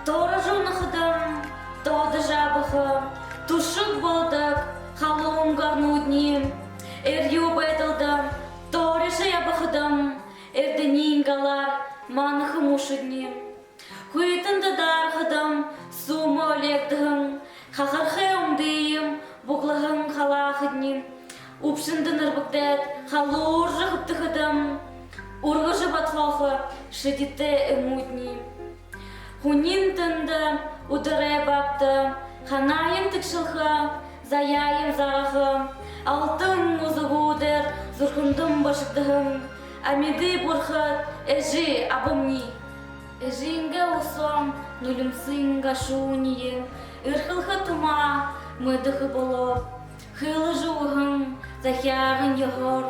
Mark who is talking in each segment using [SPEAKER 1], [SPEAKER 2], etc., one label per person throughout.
[SPEAKER 1] Тора жонахыдым, тоды жабыхы, тушык болдык, халуым гарнудни. Эр байтылдым, тори жабыхыдым, эрденин галар, манахы мушыдни. Хуйтынды дархыдым, сумы олегдым, хахархым дейім, буглахым халахыдни. Упшындын ырбыктет, халур жахыптыхыдым, ургыжы батлохы, шедите эмудни. Хунин тынды, удыры бақты, ханайым тікшілхы, заяйым зағы, алтын музығудыр, зұрхындым башыдығым, амиды бұрхыт, әжі абымни. Әжінгі ұсом, нулімсынға шуынейім, үрхілхы тұма, мүдіхі болып, хылы жуғын, захяғын егор,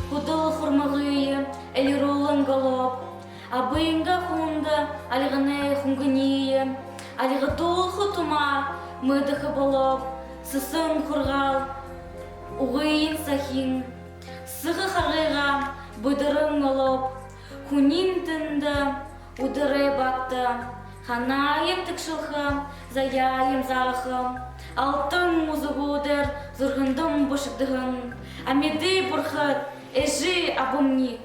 [SPEAKER 1] худыл хұрмығыйым, әлірулын голоп, абыйынға хунды, алғыны хунгынейім, алғы толхы тума, мүдіхі болып, сысын құрғал, уғыйын сахин, сығы қарғыға бұдырын олып, хунин тынды, удыры бақты, ханайым тікшілхі, заяйым зағы, алтын музығудыр, зұрғындым бұшықтығын, амиды бұрхыт, әжі абымни.